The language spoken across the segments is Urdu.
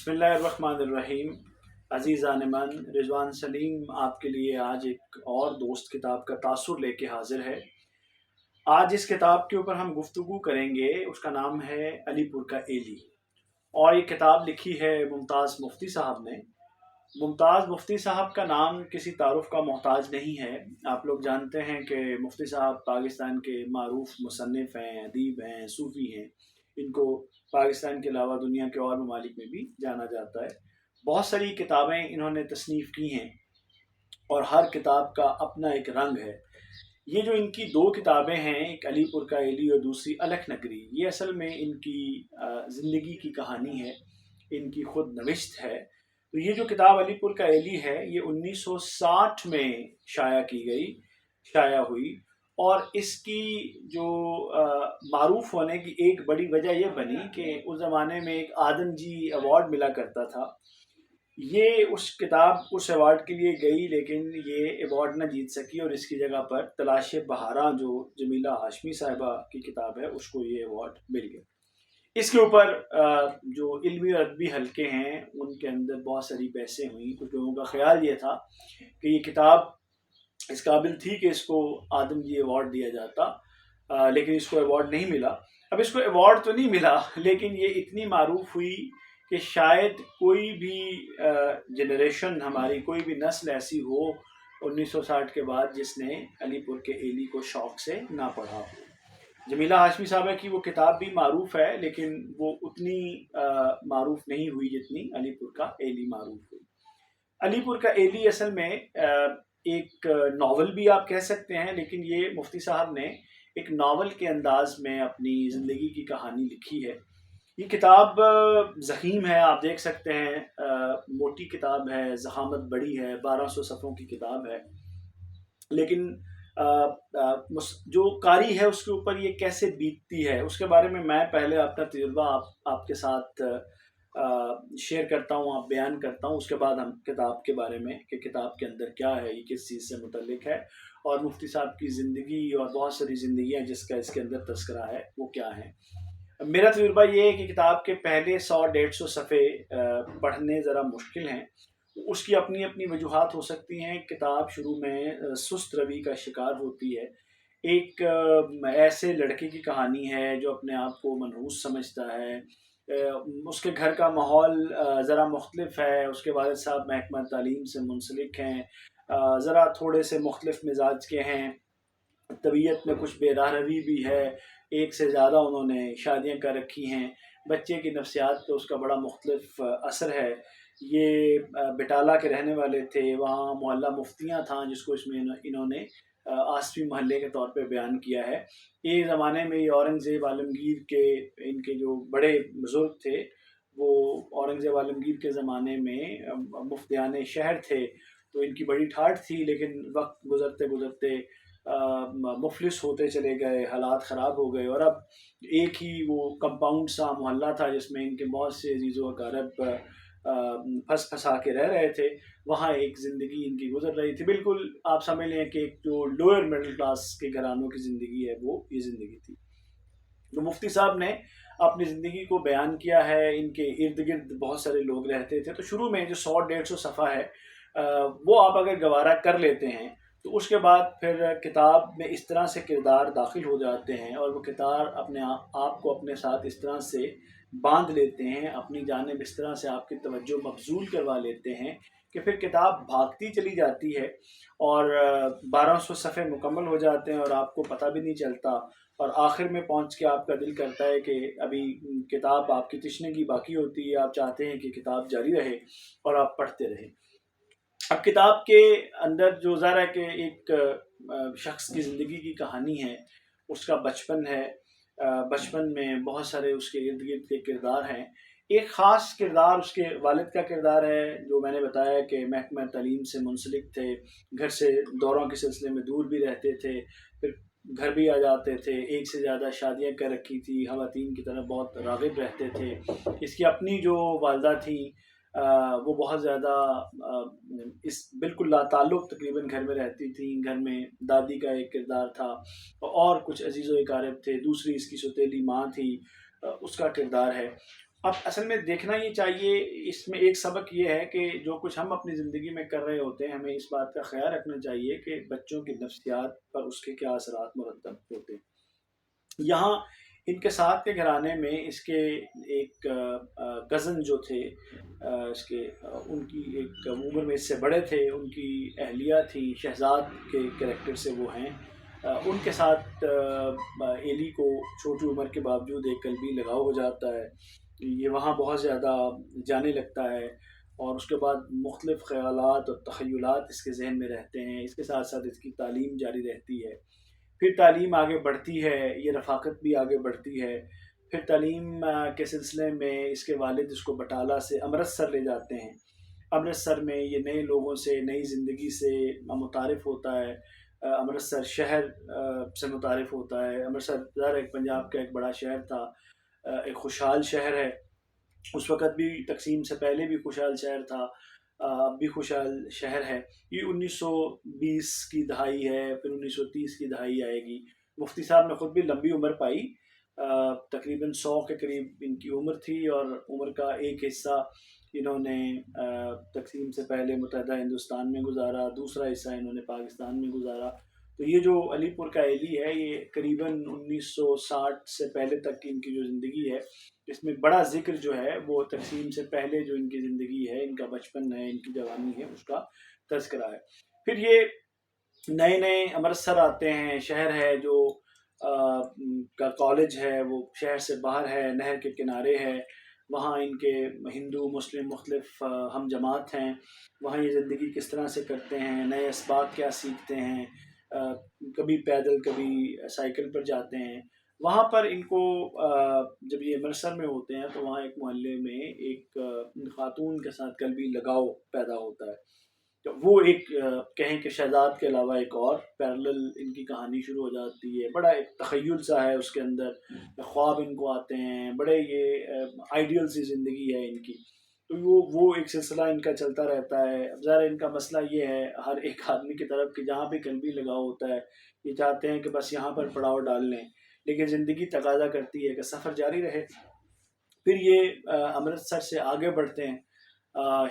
بسم اللہ الرحمن الرحیم۔ عزیزان من، رضوان سلیم آپ کے لیے آج ایک اور دوست کتاب کا تاثر لے کے حاضر ہے۔ آج اس کتاب کے اوپر ہم گفتگو کریں گے، اس کا نام ہے علی پور کا ایلی، اور یہ کتاب لکھی ہے ممتاز مفتی صاحب نے۔ ممتاز مفتی صاحب کا نام کسی تعارف کا محتاج نہیں ہے۔ آپ لوگ جانتے ہیں کہ مفتی صاحب پاکستان کے معروف مصنف ہیں، ادیب ہیں، صوفی ہیں۔ ان کو پاکستان کے علاوہ دنیا کے اور ممالک میں بھی جانا جاتا ہے۔ بہت ساری کتابیں انہوں نے تصنیف کی ہیں اور ہر کتاب کا اپنا ایک رنگ ہے۔ یہ جو ان کی دو کتابیں ہیں، ایک علی پور کا ایلی اور دوسری الکھ نگری، یہ اصل میں ان کی زندگی کی کہانی ہے، ان کی خود نوشت ہے۔ تو یہ جو کتاب علی پور کا ایلی ہے، یہ 1960 میں شائع ہوئی، اور اس کی جو معروف ہونے کی ایک بڑی وجہ یہ بنی کہ اس زمانے میں ایک آدم جی ایوارڈ ملا کرتا تھا۔ یہ اس کتاب اس ایوارڈ کے لیے گئی، لیکن یہ ایوارڈ نہ جیت سکی، اور اس کی جگہ پر تلاش بہاراں جو جمیلہ ہاشمی صاحبہ کی کتاب ہے، اس کو یہ ایوارڈ مل گیا۔ اس کے اوپر جو علمی اور ادبی حلقے ہیں، ان کے اندر بہت ساری بحثیں ہوئیں۔ کچھ لوگوں کا خیال یہ تھا کہ یہ کتاب اس قابل تھی کہ اس کو آدم جی ایوارڈ دیا جاتا، لیکن اس کو ایوارڈ نہیں ملا۔ اب اس کو ایوارڈ تو نہیں ملا، لیکن یہ اتنی معروف ہوئی کہ شاید کوئی بھی جنریشن، ہماری کوئی بھی نسل ایسی ہو 1960 کے بعد جس نے علی پور کے ایلی کو شوق سے نہ پڑھا ہو۔ جمیلہ ہاشمی صاحبہ کی وہ کتاب بھی معروف ہے، لیکن وہ اتنی معروف نہیں ہوئی جتنی علی پور کا ایلی معروف ہوئی۔ علی پور کا ایلی اصل میں ایک ناول بھی آپ کہہ سکتے ہیں، لیکن یہ مفتی صاحب نے ایک ناول کے انداز میں اپنی زندگی کی کہانی لکھی ہے۔ یہ کتاب ضخیم ہے، آپ دیکھ سکتے ہیں، موٹی کتاب ہے، ضخامت بڑی ہے، 1200 صفحوں کی کتاب ہے، لیکن جو قاری ہے اس کے اوپر یہ کیسے بیتتی ہے، اس کے بارے میں پہلے اپنا تجربہ آپ کے ساتھ شیئر کرتا ہوں، آپ بیان کرتا ہوں، اس کے بعد ہم کتاب کے بارے میں کہ کتاب کے اندر کیا ہے، یہ کس چیز سے متعلق ہے، اور مفتی صاحب کی زندگی اور بہت ساری زندگیاں جس کا اس کے اندر تذکرہ ہے وہ کیا ہیں۔ میرا تجربہ یہ ہے کہ کتاب کے پہلے 100-150 صفحے پڑھنے ذرا مشکل ہیں۔ اس کی اپنی اپنی وجوہات ہو سکتی ہیں۔ کتاب شروع میں سست روی کا شکار ہوتی ہے۔ ایک ایسے لڑکے کی کہانی ہے جو اپنے آپ کو منحوس سمجھتا ہے، اس کے گھر کا ماحول ذرا مختلف ہے، اس کے والد صاحب محکمہ تعلیم سے منسلک ہیں، ذرا تھوڑے سے مختلف مزاج کے ہیں، طبیعت میں کچھ بے راہ روی بھی ہے، ایک سے زیادہ انہوں نے شادیاں کر رکھی ہیں، بچے کی نفسیات پہ اس کا بڑا مختلف اثر ہے۔ یہ بٹالہ کے رہنے والے تھے، وہاں محلہ مفتیاں تھا، جس کو اس میں انہوں نے آصفی محلے کے طور پہ بیان کیا ہے۔ ایک زمانے میں یہ اورنگزیب عالمگیر کے ان کے جو بڑے بزرگ تھے، وہ اورنگزیب عالمگیر کے زمانے میں مفتیان شہر تھے، تو ان کی بڑی ٹھاٹھ تھی، لیکن وقت گزرتے گزرتے مفلس ہوتے چلے گئے، حالات خراب ہو گئے، اور اب ایک ہی وہ کمپاؤنڈ سا محلہ تھا جس میں ان کے بہت سے عزیز و اقارب پھنس پھنسا کے رہ رہے تھے، وہاں ایک زندگی ان کی گزر رہی تھی۔ بالکل آپ سمجھ لیں کہ ایک جو لوئر مڈل کلاس کے گھرانوں کی زندگی ہے، وہ یہ زندگی تھی۔ تو مفتی صاحب نے اپنی زندگی کو بیان کیا ہے۔ ان کے ارد گرد بہت سارے لوگ رہتے تھے، تو شروع میں جو 100-150 صفحہ ہے وہ آپ اگر گوارا کر لیتے ہیں تو اس کے بعد پھر کتاب میں اس طرح سے کردار داخل ہو جاتے ہیں، اور وہ کردار اپنے آپ کو اپنے ساتھ اس طرح سے باندھ لیتے ہیں، اپنی جانب اس طرح سے آپ کی توجہ مبذول کروا لیتے ہیں کہ پھر کتاب بھاگتی چلی جاتی ہے، اور 1200 صفحے مکمل ہو جاتے ہیں اور آپ کو پتہ بھی نہیں چلتا، اور آخر میں پہنچ کے آپ کا دل کرتا ہے کہ ابھی کتاب آپ کی تشنگی باقی ہوتی ہے، آپ چاہتے ہیں کہ کتاب جاری رہے اور آپ پڑھتے رہیں۔ اب کتاب کے اندر جو ظاہر ہے کہ ایک شخص کی زندگی کی کہانی ہے، اس کا بچپن ہے، بچپن میں بہت سارے اس کے ارد گرد کے کردار ہیں۔ ایک خاص کردار اس کے والد کا کردار ہے، جو میں نے بتایا کہ محکمہ تعلیم سے منسلک تھے، گھر سے دوروں کے سلسلے میں دور بھی رہتے تھے، پھر گھر بھی آ جاتے تھے، ایک سے زیادہ شادیاں کر رکھی تھی، خواتین کی طرف بہت راغب رہتے تھے۔ اس کی اپنی جو والدہ تھیں وہ بہت زیادہ اس بالکل لا تعلق تقریباً گھر میں رہتی تھیں۔ گھر میں دادی کا ایک کردار تھا، اور کچھ عزیز و اقارب تھے، دوسری اس کی سوتیلی ماں تھی، اس کا کردار ہے۔ اب اصل میں دیکھنا یہ چاہیے، اس میں ایک سبق یہ ہے کہ جو کچھ ہم اپنی زندگی میں کر رہے ہوتے ہیں ہمیں اس بات کا خیال رکھنا چاہیے کہ بچوں کی نفسیات پر اس کے کیا اثرات مرتب ہوتے ہیں۔ یہاں ان کے ساتھ کے گھرانے میں اس کے ایک کزن جو تھے، اس کے ان کی ایک عمر میں اس سے بڑے تھے، ان کی اہلیہ تھی، شہزاد کے کریکٹر سے وہ ہیں، ان کے ساتھ ایلی کو چھوٹی عمر کے باوجود ایک قلبی لگاؤ ہو جاتا ہے، یہ وہاں بہت زیادہ جانے لگتا ہے، اور اس کے بعد مختلف خیالات اور تخیلات اس کے ذہن میں رہتے ہیں، اس کے ساتھ ساتھ اس کی تعلیم جاری رہتی ہے، پھر تعلیم آگے بڑھتی ہے، یہ رفاقت بھی آگے بڑھتی ہے، پھر تعلیم کے سلسلے میں اس کے والد اس کو بٹالہ سے امرتسر لے جاتے ہیں، امرتسر میں یہ نئے لوگوں سے، نئی زندگی سے متعارف ہوتا ہے، امرتسر شہر سے متعارف ہوتا ہے، امرتسر ظاہر ایک پنجاب کا ایک بڑا شہر تھا، ایک خوشحال شہر ہے، اس وقت بھی تقسیم سے پہلے بھی خوشحال شہر تھا، اب بھی خوشحال شہر ہے، یہ 1920 کی دہائی ہے، پھر 1930 کی دہائی آئے گی، مفتی صاحب نے خود بھی لمبی عمر پائی، تقریباً 100 کے قریب ان کی عمر تھی، اور عمر کا ایک حصہ انہوں نے تقسیم سے پہلے متحدہ ہندوستان میں گزارا، دوسرا حصہ انہوں نے پاکستان میں گزارا، تو یہ جو علی پور کا ایلی ہے یہ قریباً 1960 سے پہلے تک کی ان کی جو زندگی ہے، اس میں بڑا ذکر جو ہے وہ تقسیم سے پہلے جو ان کی زندگی ہے، ان کا بچپن ہے، ان کی جوانی ہے، اس کا تذکرہ ہے۔ پھر یہ نئے نئے امرتسر آتے ہیں، شہر ہے جو کا کالج ہے وہ شہر سے باہر ہے، نہر کے کنارے ہے، وہاں ان کے ہندو مسلم مختلف ہم جماعت ہیں، وہاں یہ زندگی کس طرح سے کرتے ہیں، نئے اسباق کیا سیکھتے ہیں، کبھی پیدل کبھی سائیکل پر جاتے ہیں، وہاں پر ان کو جب یہ امرتسر میں ہوتے ہیں تو وہاں ایک محلے میں ایک خاتون کے ساتھ قلبی لگاؤ پیدا ہوتا ہے، تو وہ ایک کہیں کہ شہزاد کے علاوہ ایک اور پیرلل ان کی کہانی شروع ہو جاتی ہے، بڑا ایک تخیل سا ہے اس کے اندر، خواب ان کو آتے ہیں، بڑے یہ آئیڈیل سی زندگی ہے ان کی، تو وہ ایک سلسلہ ان کا چلتا رہتا ہے۔ اب ظاہر ان کا مسئلہ یہ ہے ہر ایک آدمی کی طرف کہ جہاں بھی قلبی لگاؤ ہوتا ہے یہ چاہتے ہیں کہ بس یہاں پر پڑاؤ ڈال لیں، لیکن زندگی تقاضا کرتی ہے کہ سفر جاری رہے۔ پھر یہ امرتسر سے آگے بڑھتے ہیں،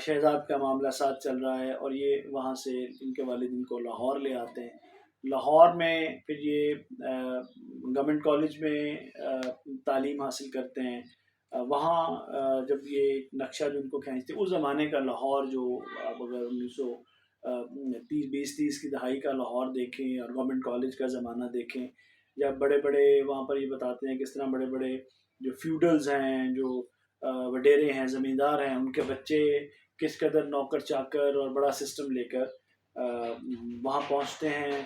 شہزاد کا معاملہ ساتھ چل رہا ہے، اور یہ وہاں سے ان کے والد ان کو لاہور لے آتے ہیں، لاہور میں پھر یہ گورنمنٹ کالج میں تعلیم حاصل کرتے ہیں، وہاں جب یہ نقشہ جو ان کو کھینچتے اس زمانے کا لاہور جو آپ اگر 1930 کی دہائی کا لاہور دیکھیں اور گورنمنٹ کالج کا زمانہ دیکھیں، یا بڑے بڑے وہاں پر یہ بتاتے ہیں کس طرح بڑے بڑے جو فیوڈلز ہیں، جو وڈیرے ہیں، زمیندار ہیں، ان کے بچے کس قدر نوکر چاکر اور بڑا سسٹم لے کر وہاں پہنچتے ہیں،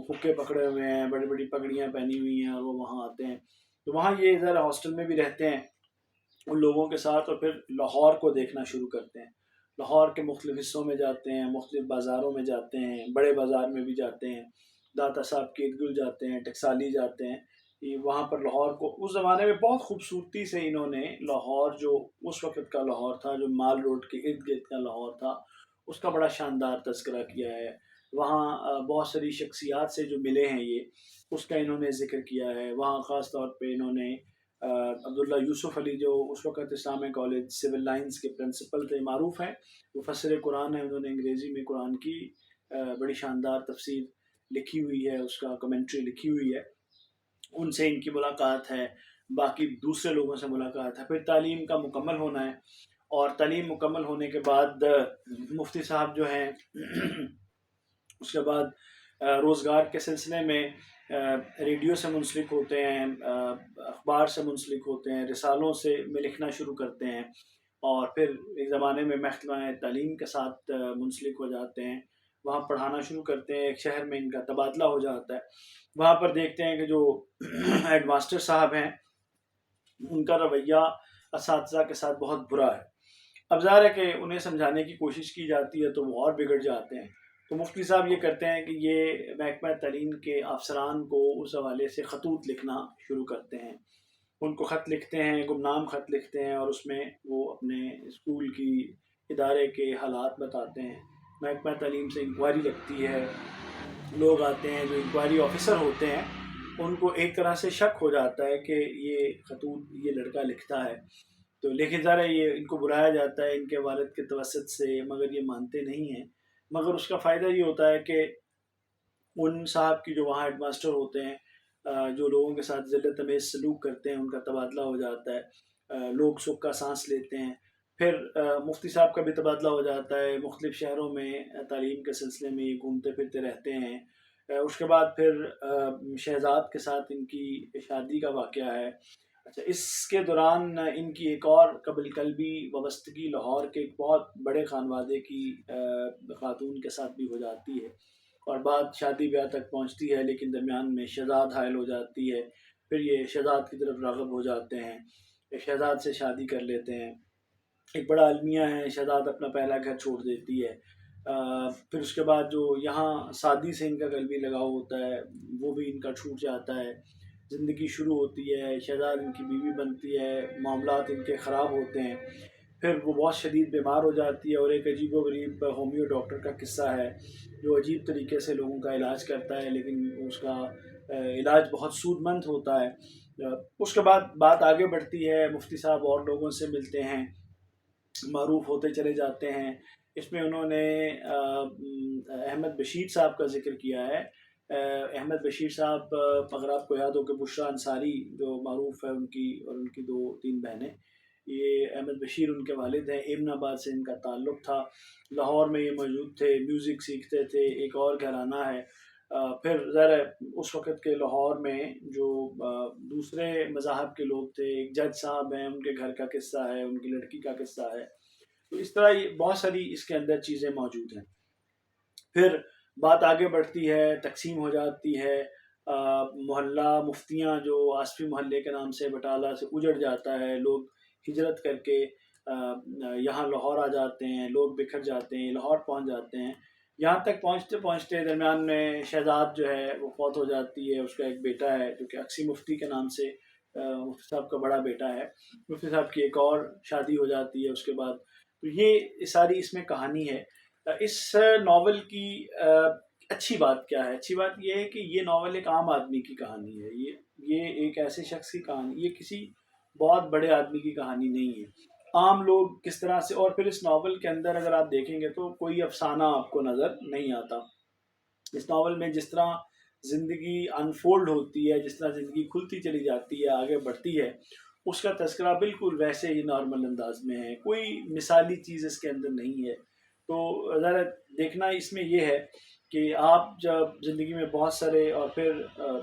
حقے پکڑے ہوئے ہیں، بڑی بڑی پگڑیاں پہنی ہوئی ہیں، اور وہ وہاں آتے ہیں، تو وہاں یہ ادھر ہاسٹل میں بھی رہتے ہیں ان لوگوں کے ساتھ، اور پھر لاہور کو دیکھنا شروع کرتے ہیں، لاہور کے مختلف حصوں میں جاتے ہیں، مختلف بازاروں میں جاتے ہیں، بڑے بازار میں بھی جاتے ہیں، داتا صاحب کے ارد گرد جاتے ہیں، ٹکسالی جاتے ہیں، وہاں پر لاہور کو اس زمانے میں بہت خوبصورتی سے انہوں نے لاہور جو اس وقت کا لاہور تھا، جو مال روڈ کے ارد گرد کا لاہور تھا، اس کا بڑا شاندار تذکرہ کیا ہے، وہاں بہت ساری شخصیات سے جو ملے ہیں یہ اس کا انہوں نے ذکر کیا ہے، وہاں خاص طور پہ انہوں نے عبداللہ یوسف علی جو اس وقت اسلامیہ کالج سول لائنز کے پرنسپل تھے، معروف ہیں، مفسر قرآن ہیں، انہوں نے انگریزی میں قرآن کی بڑی شاندار تفسیر لکھی ہوئی ہے، اس کا کمنٹری لکھی ہوئی ہے، ان سے ان کی ملاقات ہے، باقی دوسرے لوگوں سے ملاقات ہے، پھر تعلیم کا مکمل ہونا ہے، اور تعلیم مکمل ہونے کے بعد مفتی صاحب جو ہیں اس کے بعد روزگار کے سلسلے میں ریڈیو سے منسلک ہوتے ہیں، اخبار سے منسلک ہوتے ہیں، رسالوں سے میں لکھنا شروع کرتے ہیں، اور پھر ایک زمانے میں محکمہ تعلیم کے ساتھ منسلک ہو جاتے ہیں، وہاں پڑھانا شروع کرتے ہیں، ایک شہر میں ان کا تبادلہ ہو جاتا ہے، وہاں پر دیکھتے ہیں کہ جو ہیڈ ماسٹر صاحب ہیں ان کا رویہ اساتذہ کے ساتھ بہت برا ہے، اب ظاہر ہے کہ انہیں سمجھانے کی کوشش کی جاتی ہے تو وہ اور بگڑ جاتے ہیں، تو مفتی صاحب یہ کرتے ہیں کہ یہ محکمہ تعلیم کے افسران کو اس حوالے سے خطوط لکھنا شروع کرتے ہیں، ان کو خط لکھتے ہیں، گمنام خط لکھتے ہیں، اور اس میں وہ اپنے اسکول کی ادارے کے حالات بتاتے ہیں، محکمہ تعلیم سے انکوائری لگتی ہے، لوگ آتے ہیں جو انکوائری آفیسر ہوتے ہیں ان کو ایک طرح سے شک ہو جاتا ہے کہ یہ خطوط یہ لڑکا لکھتا ہے، تو لیکن ذرا یہ ان کو بلایا جاتا ہے ان کے والد کے توسط سے، مگر یہ مانتے نہیں ہیں۔ مگر اس کا فائدہ یہ ہوتا ہے کہ ان صاحب کی جو وہاں ہیڈ ماسٹر ہوتے ہیں، جو لوگوں کے ساتھ ذلت امیز سلوک کرتے ہیں، ان کا تبادلہ ہو جاتا ہے، لوگ سکھ کا سانس لیتے ہیں۔ پھر مفتی صاحب کا بھی تبادلہ ہو جاتا ہے، مختلف شہروں میں تعلیم کے سلسلے میں یہ گھومتے پھرتے رہتے ہیں۔ اس کے بعد پھر شہزاد کے ساتھ ان کی شادی کا واقعہ ہے۔ اچھا، اس کے دوران ان کی ایک اور قبل قلبی وابستگی لاہور کے ایک بہت بڑے خانوادے کی خاتون کے ساتھ بھی ہو جاتی ہے، اور بات شادی بیاہ تک پہنچتی ہے، لیکن درمیان میں شہزاد حائل ہو جاتی ہے۔ پھر یہ شہزاد کی طرف راغب ہو جاتے ہیں، شہزاد سے شادی کر لیتے ہیں۔ ایک بڑا المیہ ہے، شہزاد اپنا پہلا گھر چھوڑ دیتی ہے۔ پھر اس کے بعد جو یہاں سعدی سے ان کا قلبی لگاؤ ہوتا ہے وہ بھی ان کا چھوٹ جاتا ہے۔ زندگی شروع ہوتی ہے، شہزاد ان کی بیوی بنتی ہے، معاملات ان کے خراب ہوتے ہیں۔ پھر وہ بہت شدید بیمار ہو جاتی ہے، اور ایک عجیب و غریب ہومیو ڈاکٹر کا قصہ ہے جو عجیب طریقے سے لوگوں کا علاج کرتا ہے، لیکن اس کا علاج بہت سود مند ہوتا ہے۔ اس کے بعد بات آگے بڑھتی ہے، مفتی صاحب اور لوگوں سے ملتے ہیں، معروف ہوتے چلے جاتے ہیں۔ اس میں انہوں نے احمد بشیر صاحب کا ذکر کیا ہے۔ احمد بشیر صاحب، اگر آپ کو یاد ہو کہ بشریٰ انصاری جو معروف ہے، ان کی اور ان کی 2-3 بہنیں، یہ احمد بشیر ان کے والد ہیں۔ ایمن آباد سے ان کا تعلق تھا، لاہور میں یہ موجود تھے، میوزک سیکھتے تھے، ایک اور گھرانہ ہے۔ پھر ذرا اس وقت کے لاہور میں جو دوسرے مذاہب کے لوگ تھے، ایک جج صاحب ہیں، ان کے گھر کا قصہ ہے، ان کی لڑکی کا قصہ ہے۔ تو اس طرح یہ بہت ساری اس کے اندر چیزیں موجود ہیں۔ پھر بات آگے بڑھتی ہے، تقسیم ہو جاتی ہے، محلہ مفتیاں جو آصفی محلے کے نام سے بٹالہ سے اجڑ جاتا ہے، لوگ ہجرت کر کے یہاں لاہور آ جاتے ہیں، لوگ بکھر جاتے ہیں، لاہور پہنچ جاتے ہیں۔ یہاں تک پہنچتے پہنچتے درمیان میں شہزاد جو ہے وہ فوت ہو جاتی ہے، اس کا ایک بیٹا ہے جو کہ اقسی مفتی کے نام سے مفتی صاحب کا بڑا بیٹا ہے، مفتی صاحب کی ایک اور شادی ہو جاتی ہے اس کے بعد۔ تو یہ ساری اس میں کہانی ہے۔ اس ناول کی اچھی بات کیا ہے؟ اچھی بات یہ ہے کہ یہ ناول ایک عام آدمی کی کہانی ہے، یہ ایک ایسے شخص کی کہانی، یہ کسی بہت بڑے آدمی کی کہانی نہیں ہے۔ عام لوگ کس طرح سے، اور پھر اس ناول کے اندر اگر آپ دیکھیں گے تو کوئی افسانہ آپ کو نظر نہیں آتا۔ اس ناول میں جس طرح زندگی انفولڈ ہوتی ہے، جس طرح زندگی کھلتی چلی جاتی ہے، آگے بڑھتی ہے، اس کا تذکرہ بالکل ویسے ہی نارمل انداز میں ہے، کوئی مثالی چیز اس کے اندر نہیں ہے۔ تو ذرا دیکھنا اس میں یہ ہے کہ آپ جب زندگی میں بہت سارے، اور پھر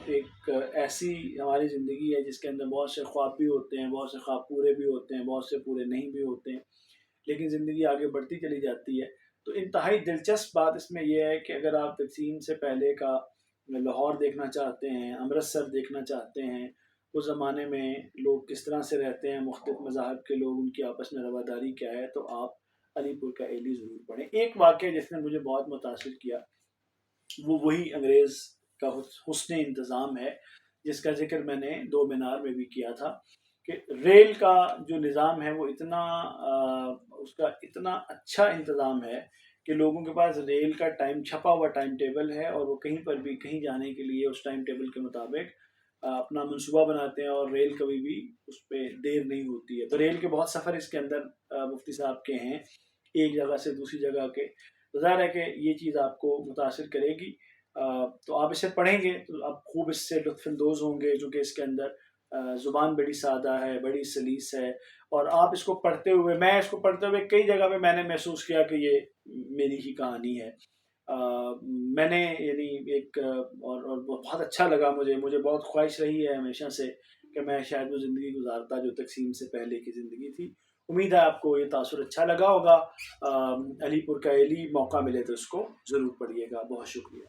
ایک ایسی ہماری زندگی ہے جس کے اندر بہت سے خواب بھی ہوتے ہیں، بہت سے خواب پورے بھی ہوتے ہیں، بہت سے پورے نہیں بھی ہوتے ہیں، لیکن زندگی آگے بڑھتی چلی جاتی ہے۔ تو انتہائی دلچسپ بات اس میں یہ ہے کہ اگر آپ تقسیم سے پہلے کا لاہور دیکھنا چاہتے ہیں، امرتسر دیکھنا چاہتے ہیں، اس زمانے میں لوگ کس طرح سے رہتے ہیں، مختلف مذاہب کے لوگ، ان کی آپس میں رواداری کیا ہے، تو آپ علی پور کا ایلی ضرور پڑھیں۔ ایک واقعہ جس نے مجھے بہت متاثر کیا وہ وہی انگریز کا حسن انتظام ہے، جس کا ذکر میں نے 2 مینار میں بھی کیا تھا، کہ ریل کا جو نظام ہے وہ اس کا اتنا اچھا انتظام ہے کہ لوگوں کے پاس ریل کا چھپا ہوا ٹائم ٹیبل ہے، اور وہ کہیں پر بھی کہیں جانے کے لیے اس ٹائم ٹیبل کے مطابق اپنا منصوبہ بناتے ہیں، اور ریل کبھی بھی اس پہ دیر نہیں ہوتی ہے۔ تو ریل کے بہت سفر اس کے اندر مفتی صاحب کے ہیں، ایک جگہ سے دوسری جگہ کے۔ ظاہر ہے کہ یہ چیز آپ کو متاثر کرے گی، تو آپ اسے پڑھیں گے تو آپ خوب اس سے لطف اندوز ہوں گے، جو کہ اس کے اندر زبان بڑی سادہ ہے، بڑی سلیس ہے، اور آپ اس کو پڑھتے ہوئے، میں اس کو پڑھتے ہوئے کئی جگہ پہ میں نے محسوس کیا کہ یہ میری ہی کہانی ہے۔ میں نے یعنی اور بہت اچھا لگا، مجھے بہت خواہش رہی ہے ہمیشہ سے کہ میں شاید وہ زندگی گزارتا جو تقسیم سے پہلے کی زندگی تھی۔ امید ہے آپ کو یہ تاثر اچھا لگا ہوگا۔ علی پور کا ایلی، موقع ملے تو اس کو ضرور پڑھیے گا۔ بہت شکریہ۔